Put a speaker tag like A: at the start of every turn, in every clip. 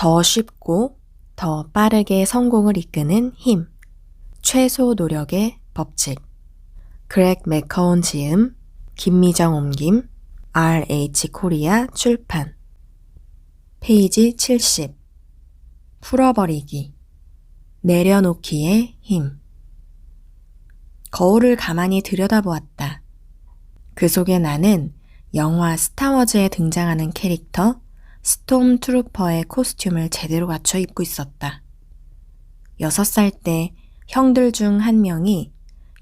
A: 더 쉽고 더 빠르게 성공을 이끄는 힘. 최소 노력의 법칙. 그렉 맥커온 지음, 김미정 옮김, RH 코리아 출판. 페이지 70. 풀어버리기. 내려놓기의 힘. 거울을 가만히 들여다보았다. 그 속에 나는 영화 스타워즈에 등장하는 캐릭터 스톰 트루퍼의 코스튬을 제대로 갖춰 입고 있었다. 6살 때 형들 중 한 명이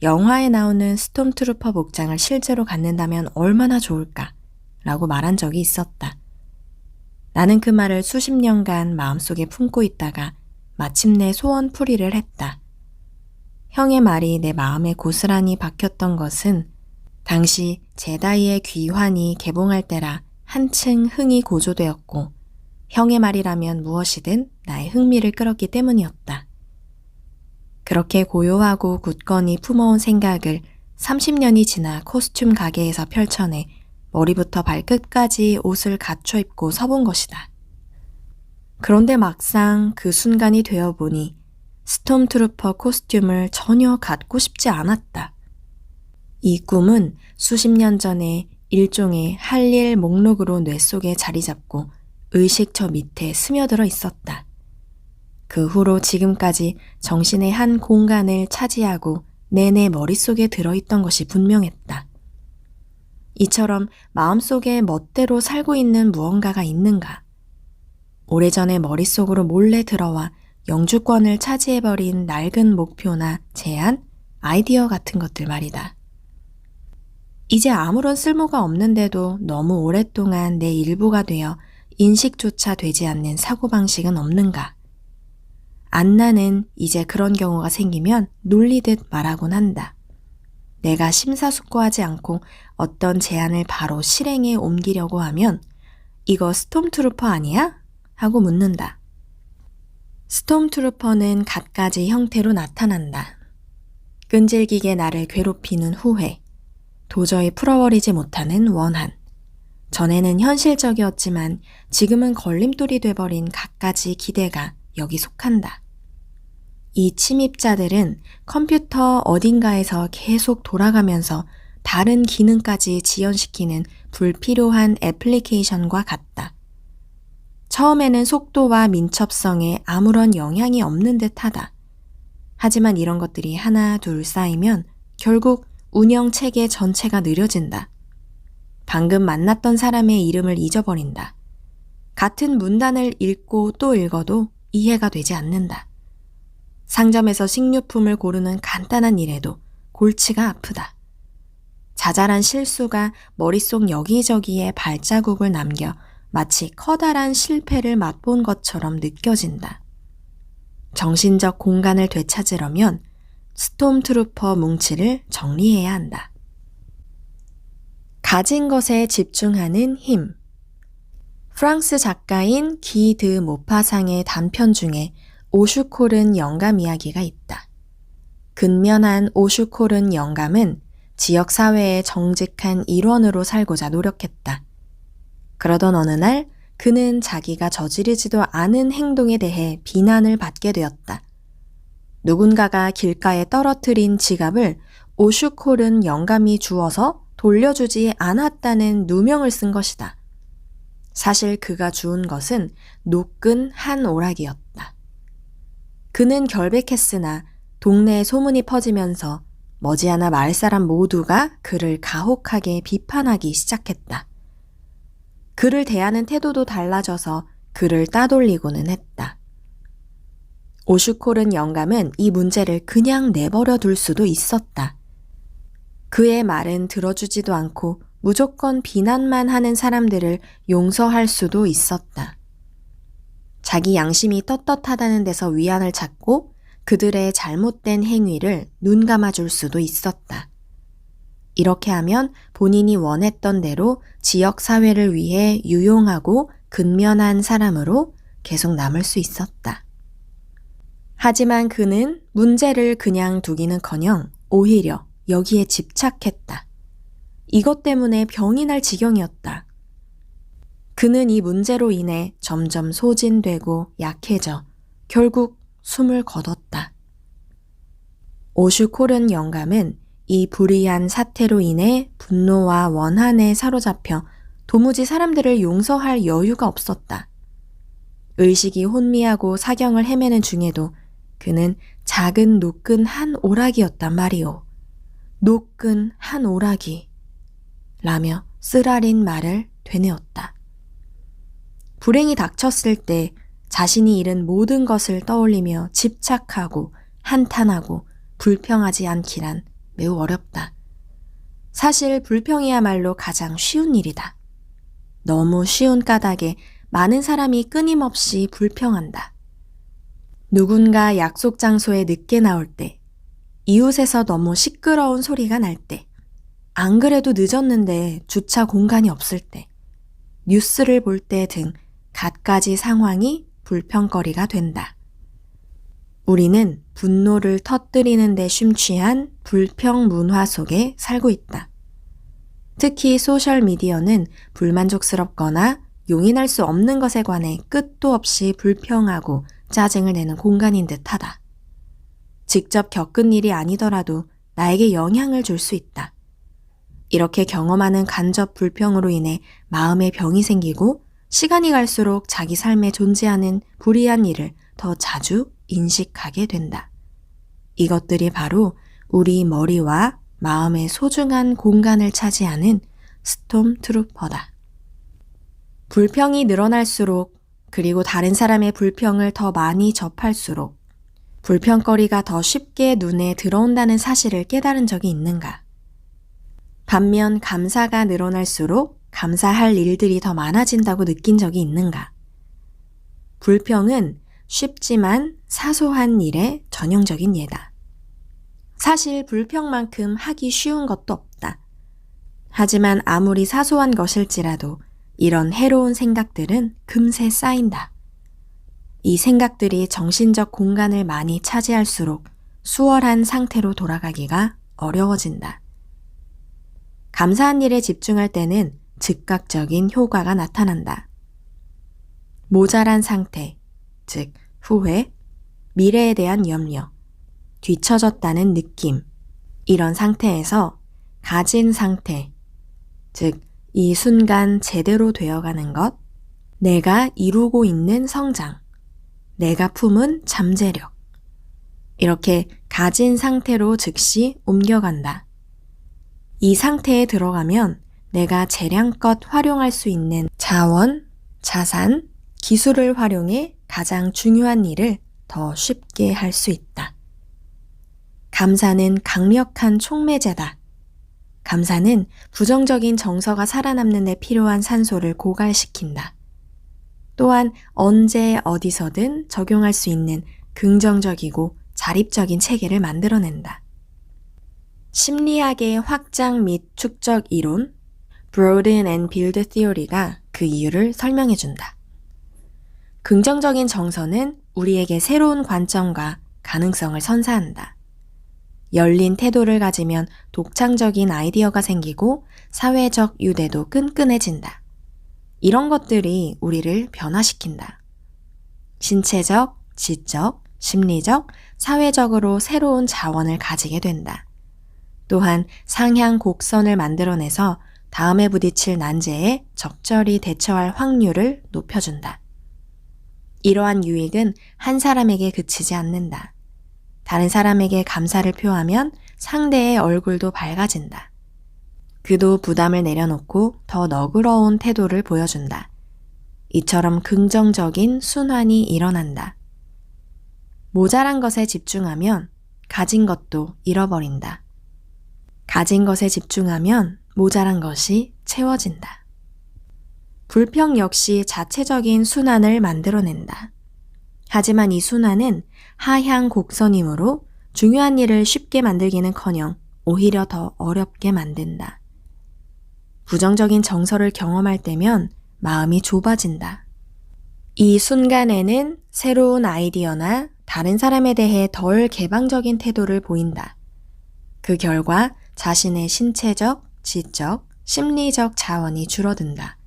A: 영화에 나오는 스톰 트루퍼 복장을 실제로 갖는다면 얼마나 좋을까 라고 말한 적이 있었다. 나는 그 말을 수십 년간 마음속에 품고 있다가 마침내 소원풀이를 했다. 형의 말이 내 마음에 고스란히 박혔던 것은 당시 제다이의 귀환이 개봉할 때라 한층 흥이 고조되었고 형의 말이라면 무엇이든 나의 흥미를 끌었기 때문이었다. 그렇게 고요하고 굳건히 품어온 생각을 30년이 지나 코스튬 가게에서 펼쳐내 머리부터 발끝까지 옷을 갖춰 입고 서본 것이다. 그런데 막상 그 순간이 되어보니 스톰트루퍼 코스튬을 전혀 갖고 싶지 않았다. 이 꿈은 수십 년 전에 일종의 할 일 목록으로 뇌 속에 자리 잡고 의식처 밑에 스며들어 있었다. 그 후로 지금까지 정신의 한 공간을 차지하고 내내 머릿속에 들어있던 것이 분명했다. 이처럼 마음속에 멋대로 살고 있는 무언가가 있는가? 오래전에 머릿속으로 몰래 들어와 영주권을 차지해버린 낡은 목표나 제안, 아이디어 같은 것들 말이다. 이제 아무런 쓸모가 없는데도 너무 오랫동안 내 일부가 되어 인식조차 되지 않는 사고방식은 없는가? 안나는 이제 그런 경우가 생기면 놀리듯 말하곤 한다. 내가 심사숙고하지 않고 어떤 제안을 바로 실행에 옮기려고 하면 이거 스톰트루퍼 아니야? 하고 묻는다. 스톰트루퍼는 갖가지 형태로 나타난다. 끈질기게 나를 괴롭히는 후회, 도저히 풀어버리지 못하는 원한, 전에는 현실적이었지만 지금은 걸림돌이 돼버린 갖가지 기대가 여기 속한다. 이 침입자들은 컴퓨터 어딘가에서 계속 돌아가면서 다른 기능까지 지연시키는 불필요한 애플리케이션과 같다. 처음에는 속도와 민첩성에 아무런 영향이 없는 듯하다. 하지만 이런 것들이 하나 둘 쌓이면 결국 운영 체계 전체가 느려진다. 방금 만났던 사람의 이름을 잊어버린다. 같은 문단을 읽고 또 읽어도 이해가 되지 않는다. 상점에서 식료품을 고르는 간단한 일에도 골치가 아프다. 자잘한 실수가 머릿속 여기저기에 발자국을 남겨 마치 커다란 실패를 맛본 것처럼 느껴진다. 정신적 공간을 되찾으려면 스톰트루퍼 뭉치를 정리해야 한다. 가진 것에 집중하는 힘. 프랑스 작가인 기 드 모파상의 단편 중에 오슈콜은 영감 이야기가 있다. 근면한 오슈콜은 영감은 지역사회의 정직한 일원으로 살고자 노력했다. 그러던 어느 날 그는 자기가 저지르지도 않은 행동에 대해 비난을 받게 되었다. 누군가가 길가에 떨어뜨린 지갑을 오슈콜은 영감이 주어서 돌려주지 않았다는 누명을 쓴 것이다. 사실 그가 주운 것은 노끈 한 오락이었다. 그는 결백했으나 동네에 소문이 퍼지면서 머지않아 마을 사람 모두가 그를 가혹하게 비판하기 시작했다. 그를 대하는 태도도 달라져서 그를 따돌리고는 했다. 오슈콜은 영감은 이 문제를 그냥 내버려 둘 수도 있었다. 그의 말은 들어주지도 않고 무조건 비난만 하는 사람들을 용서할 수도 있었다. 자기 양심이 떳떳하다는 데서 위안을 찾고 그들의 잘못된 행위를 눈 감아줄 수도 있었다. 이렇게 하면 본인이 원했던 대로 지역사회를 위해 유용하고 근면한 사람으로 계속 남을 수 있었다. 하지만 그는 문제를 그냥 두기는커녕 오히려 여기에 집착했다. 이것 때문에 병이 날 지경이었다. 그는 이 문제로 인해 점점 소진되고 약해져 결국 숨을 거뒀다. 오슈콜은 영감은 이 불의한 사태로 인해 분노와 원한에 사로잡혀 도무지 사람들을 용서할 여유가 없었다. 의식이 혼미하고 사경을 헤매는 중에도 그는 작은 노끈 한 오락이었단 말이오. 노끈 한 오락이 라며 쓰라린 말을 되뇌었다. 불행이 닥쳤을 때 자신이 잃은 모든 것을 떠올리며 집착하고 한탄하고 불평하지 않기란 매우 어렵다. 사실 불평이야말로 가장 쉬운 일이다. 너무 쉬운 까닭에 많은 사람이 끊임없이 불평한다. 누군가 약속 장소에 늦게 나올 때, 이웃에서 너무 시끄러운 소리가 날 때, 안 그래도 늦었는데 주차 공간이 없을 때, 뉴스를 볼 때 등 갖가지 상황이 불평거리가 된다. 우리는 분노를 터뜨리는 데 심취한 불평 문화 속에 살고 있다. 특히 소셜미디어는 불만족스럽거나 용인할 수 없는 것에 관해 끝도 없이 불평하고 짜증을 내는 공간인 듯하다. 직접 겪은 일이 아니더라도 나에게 영향을 줄 수 있다. 이렇게 경험하는 간접 불평으로 인해 마음의 병이 생기고 시간이 갈수록 자기 삶에 존재하는 불이한 일을 더 자주 인식하게 된다. 이것들이 바로 우리 머리와 마음의 소중한 공간을 차지하는 스톰트루퍼다. 불평이 늘어날수록 그리고 다른 사람의 불평을 더 많이 접할수록 불평거리가 더 쉽게 눈에 들어온다는 사실을 깨달은 적이 있는가? 반면 감사가 늘어날수록 감사할 일들이 더 많아진다고 느낀 적이 있는가? 불평은 쉽지만 사소한 일의 전형적인 예다. 사실 불평만큼 하기 쉬운 것도 없다. 하지만 아무리 사소한 것일지라도 이런 해로운 생각들은 금세 쌓인다. 이 생각들이 정신적 공간을 많이 차지할수록 수월한 상태로 돌아가기가 어려워진다. 감사한 일에 집중할 때는 즉각적인 효과가 나타난다. 모자란 상태, 즉 후회, 미래에 대한 염려, 뒤처졌다는 느낌, 이런 상태에서 가진 상태, 즉 이 순간 제대로 되어가는 것, 내가 이루고 있는 성장, 내가 품은 잠재력, 이렇게 가진 상태로 즉시 옮겨간다. 이 상태에 들어가면 내가 재량껏 활용할 수 있는 자원, 자산, 기술을 활용해 가장 중요한 일을 더 쉽게 할 수 있다. 감사는 강력한 촉매제다. 감사는 부정적인 정서가 살아남는 데 필요한 산소를 고갈시킨다. 또한 언제 어디서든 적용할 수 있는 긍정적이고 자립적인 체계를 만들어낸다. 심리학의 확장 및 축적 이론, Broaden and Build Theory가 그 이유를 설명해준다. 긍정적인 정서는 우리에게 새로운 관점과 가능성을 선사한다. 열린 태도를 가지면 독창적인 아이디어가 생기고 사회적 유대도 끈끈해진다. 이런 것들이 우리를 변화시킨다. 신체적, 지적, 심리적, 사회적으로 새로운 자원을 가지게 된다. 또한 상향 곡선을 만들어내서 다음에 부딪힐 난제에 적절히 대처할 확률을 높여준다. 이러한 유익은 한 사람에게 그치지 않는다. 다른 사람에게 감사를 표하면 상대의 얼굴도 밝아진다. 그도 부담을 내려놓고 더 너그러운 태도를 보여준다. 이처럼 긍정적인 순환이 일어난다. 모자란 것에 집중하면 가진 것도 잃어버린다. 가진 것에 집중하면 모자란 것이 채워진다. 불평 역시 자체적인 순환을 만들어낸다. 하지만 이 순환은 하향 곡선이므로 중요한 일을 쉽게 만들기는커녕 오히려 더 어렵게 만든다. 부정적인 정서를 경험할 때면 마음이 좁아진다. 이 순간에는 새로운 아이디어나 다른 사람에 대해 덜 개방적인 태도를 보인다. 그 결과 자신의 신체적, 지적, 심리적 자원이 줄어든다.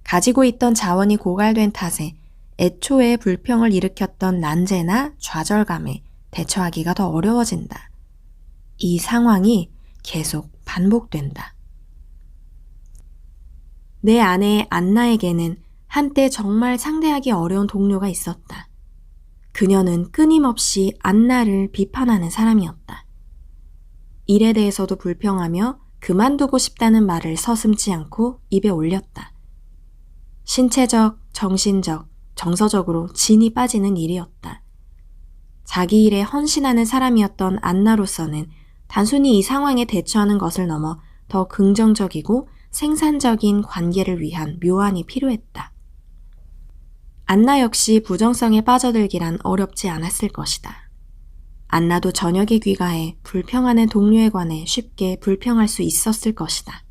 A: 가지고 있던 자원이 고갈된 탓에 애초에 불평을 일으켰던 난제나 좌절감에 대처하기가 더 어려워진다. 이 상황이 계속 반복된다. 내 아내 안나에게는 한때 정말 상대하기 어려운 동료가 있었다. 그녀는 끊임없이 안나를 비판하는 사람이었다. 일에 대해서도 불평하며 그만두고 싶다는 말을 서슴지 않고 입에 올렸다. 신체적, 정신적, 정서적으로 진이 빠지는 일이었다. 자기 일에 헌신하는 사람이었던 안나로서는 단순히 이 상황에 대처하는 것을 넘어 더 긍정적이고 생산적인 관계를 위한 묘안이 필요했다. 안나 역시 부정성에 빠져들기란 어렵지 않았을 것이다. 안나도 저녁에 귀가해 불평하는 동료에 관해 쉽게 불평할 수 있었을 것이다.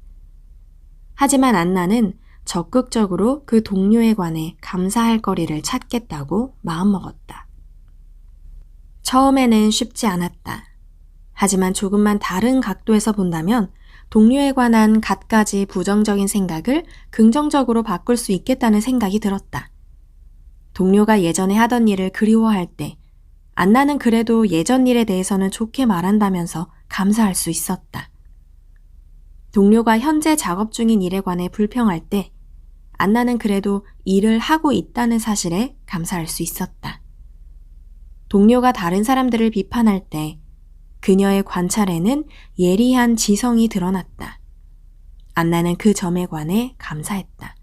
A: 하지만 안나는 적극적으로 그 동료에 관해 감사할 거리를 찾겠다고 마음먹었다. 처음에는 쉽지 않았다. 하지만 조금만 다른 각도에서 본다면 동료에 관한 갖가지 부정적인 생각을 긍정적으로 바꿀 수 있겠다는 생각이 들었다. 동료가 예전에 하던 일을 그리워할 때 안나는 그래도 예전 일에 대해서는 좋게 말한다면서 감사할 수 있었다. 동료가 현재 작업 중인 일에 관해 불평할 때 안나는 그래도 일을 하고 있다는 사실에 감사할 수 있었다. 동료가 다른 사람들을 비판할 때 그녀의 관찰에는 예리한 지성이 드러났다. 안나는 그 점에 관해 감사했다.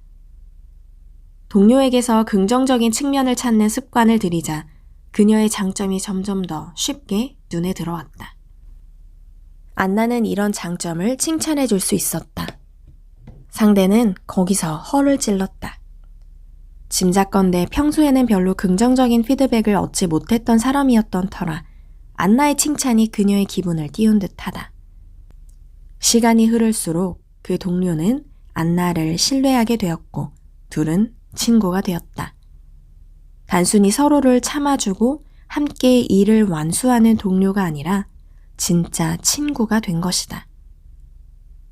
A: 동료에게서 긍정적인 측면을 찾는 습관을 들이자 그녀의 장점이 점점 더 쉽게 눈에 들어왔다. 안나는 이런 장점을 칭찬해 줄 수 있었다. 상대는 거기서 허를 찔렀다. 짐작건대 평소에는 별로 긍정적인 피드백을 얻지 못했던 사람이었던 터라 안나의 칭찬이 그녀의 기분을 띄운 듯하다. 시간이 흐를수록 그 동료는 안나를 신뢰하게 되었고 둘은 친구가 되었다. 단순히 서로를 참아주고 함께 일을 완수하는 동료가 아니라 진짜 친구가 된 것이다.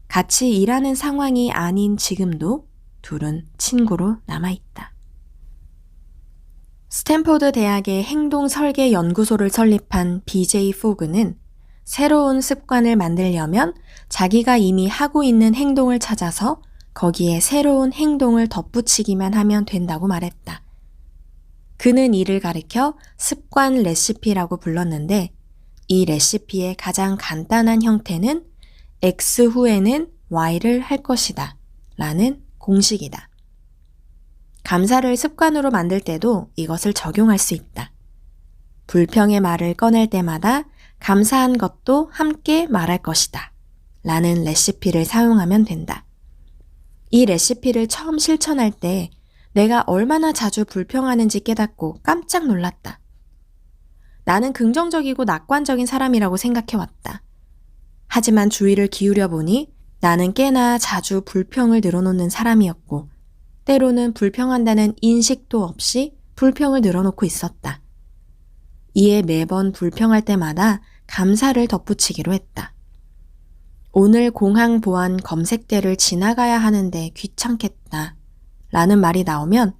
A: 같이 일하는 상황이 아닌 지금도 둘은 친구로 남아있다. 스탠포드 대학의 행동 설계 연구소를 설립한 BJ 포그는 새로운 습관을 만들려면 자기가 이미 하고 있는 행동을 찾아서 거기에 새로운 행동을 덧붙이기만 하면 된다고 말했다. 그는 이를 가리켜 습관 레시피라고 불렀는데 이 레시피의 가장 간단한 형태는 X 후에는 Y를 할 것이다 라는 공식이다. 감사를 습관으로 만들 때도 이것을 적용할 수 있다. 불평의 말을 꺼낼 때마다 감사한 것도 함께 말할 것이다 라는 레시피를 사용하면 된다. 이 레시피를 처음 실천할 때 내가 얼마나 자주 불평하는지 깨닫고 깜짝 놀랐다. 나는 긍정적이고 낙관적인 사람이라고 생각해왔다. 하지만 주의를 기울여 보니 나는 꽤나 자주 불평을 늘어놓는 사람이었고 때로는 불평한다는 인식도 없이 불평을 늘어놓고 있었다. 이에 매번 불평할 때마다 감사를 덧붙이기로 했다. 오늘 공항 보안 검색대를 지나가야 하는데 귀찮겠다 라는 말이 나오면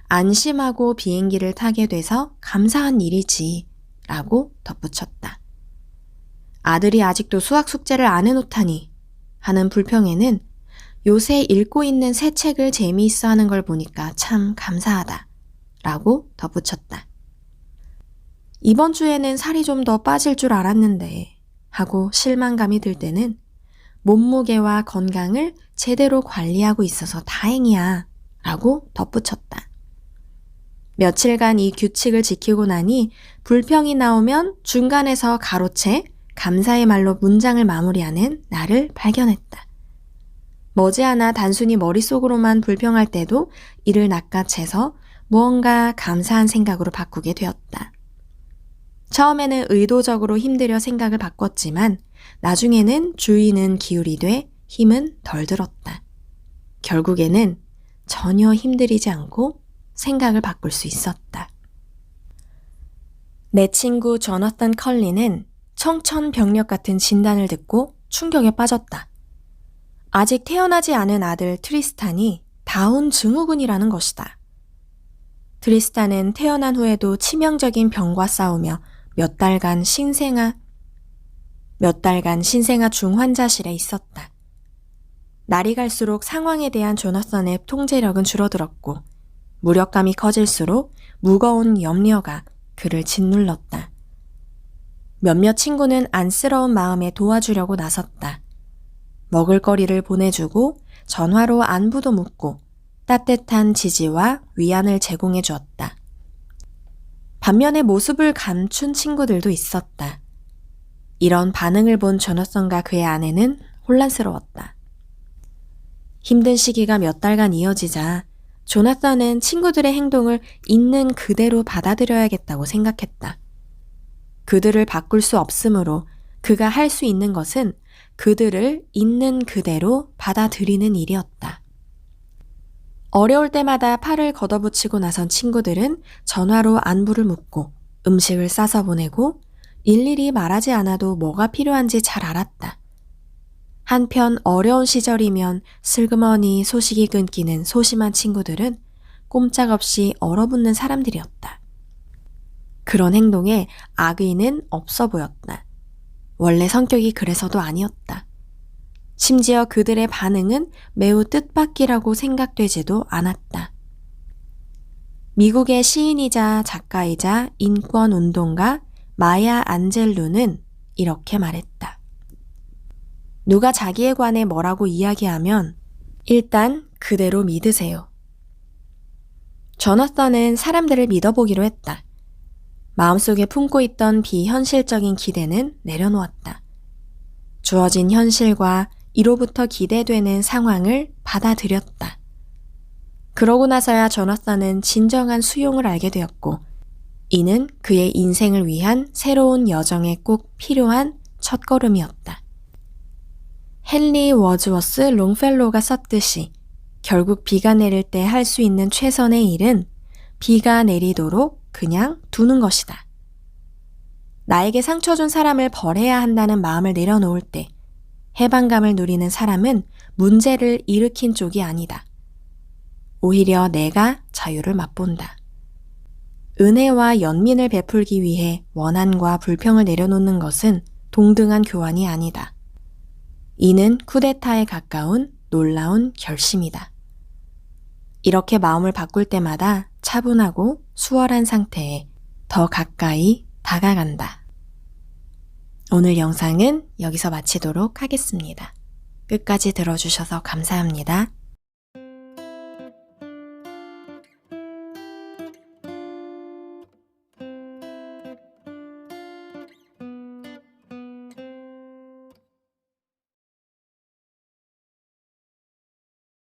A: 안심하고 비행기를 타게 돼서 감사한 일이지 라고 덧붙였다. 아들이 아직도 수학 숙제를 안 해놓다니 하는 불평에는 요새 읽고 있는 새 책을 재미있어 하는 걸 보니까 참 감사하다 라고 덧붙였다. 이번 주에는 살이 좀 더 빠질 줄 알았는데 하고 실망감이 들 때는 몸무게와 건강을 제대로 관리하고 있어서 다행이야 라고 덧붙였다. 며칠간 이 규칙을 지키고 나니 불평이 나오면 중간에서 가로채 감사의 말로 문장을 마무리하는 나를 발견했다. 머지않아 단순히 머릿속으로만 불평할 때도 이를 낚아채서 무언가 감사한 생각으로 바꾸게 되었다. 처음에는 의도적으로 힘들여 생각을 바꿨지만 나중에는 주의는 기울이되 힘은 덜 들었다. 결국에는 전혀 힘들이지 않고 생각을 바꿀 수 있었다. 내 친구 조나선 컬리는 청천벽력 같은 진단을 듣고 충격에 빠졌다. 아직 태어나지 않은 아들 트리스탄이 다운 증후군이라는 것이다. 드리스탄은 태어난 후에도 치명적인 병과 싸우며 몇 달간 신생아 중환자실에 있었다. 날이 갈수록 상황에 대한 조나선의 통제력은 줄어들었고 무력감이 커질수록 무거운 염려가 그를 짓눌렀다. 몇몇 친구는 안쓰러운 마음에 도와주려고 나섰다. 먹을거리를 보내주고 전화로 안부도 묻고 따뜻한 지지와 위안을 제공해 주었다. 반면에 모습을 감춘 친구들도 있었다. 이런 반응을 본 조나선과 그의 아내는 혼란스러웠다. 힘든 시기가 몇 달간 이어지자 조나선은 친구들의 행동을 있는 그대로 받아들여야겠다고 생각했다. 그들을 바꿀 수 없으므로 그가 할 수 있는 것은 그들을 있는 그대로 받아들이는 일이었다. 어려울 때마다 팔을 걷어붙이고 나선 친구들은 전화로 안부를 묻고 음식을 싸서 보내고 일일이 말하지 않아도 뭐가 필요한지 잘 알았다. 한편 어려운 시절이면 슬그머니 소식이 끊기는 소심한 친구들은 꼼짝없이 얼어붙는 사람들이었다. 그런 행동에 악의는 없어 보였다. 원래 성격이 그래서도 아니었다. 심지어 그들의 반응은 매우 뜻밖이라고 생각되지도 않았다. 미국의 시인이자 작가이자 인권운동가 마야 안젤루는 이렇게 말했다. 누가 자기에 관해 뭐라고 이야기하면 일단 그대로 믿으세요. 조나선은 사람들을 믿어보기로 했다. 마음속에 품고 있던 비현실적인 기대는 내려놓았다. 주어진 현실과 이로부터 기대되는 상황을 받아들였다. 그러고 나서야 조나선은 진정한 수용을 알게 되었고 이는 그의 인생을 위한 새로운 여정에 꼭 필요한 첫걸음이었다. 헨리 워즈워스 롱펠로우가 썼듯이 결국 비가 내릴 때 할 수 있는 최선의 일은 비가 내리도록 그냥 두는 것이다. 나에게 상처 준 사람을 벌해야 한다는 마음을 내려놓을 때 해방감을 누리는 사람은 문제를 일으킨 쪽이 아니다. 오히려 내가 자유를 맛본다. 은혜와 연민을 베풀기 위해 원한과 불평을 내려놓는 것은 동등한 교환이 아니다. 이는 쿠데타에 가까운 놀라운 결심이다. 이렇게 마음을 바꿀 때마다 차분하고 수월한 상태에 더 가까이 다가간다. 오늘 영상은 여기서 마치도록 하겠습니다. 끝까지 들어주셔서 감사합니다.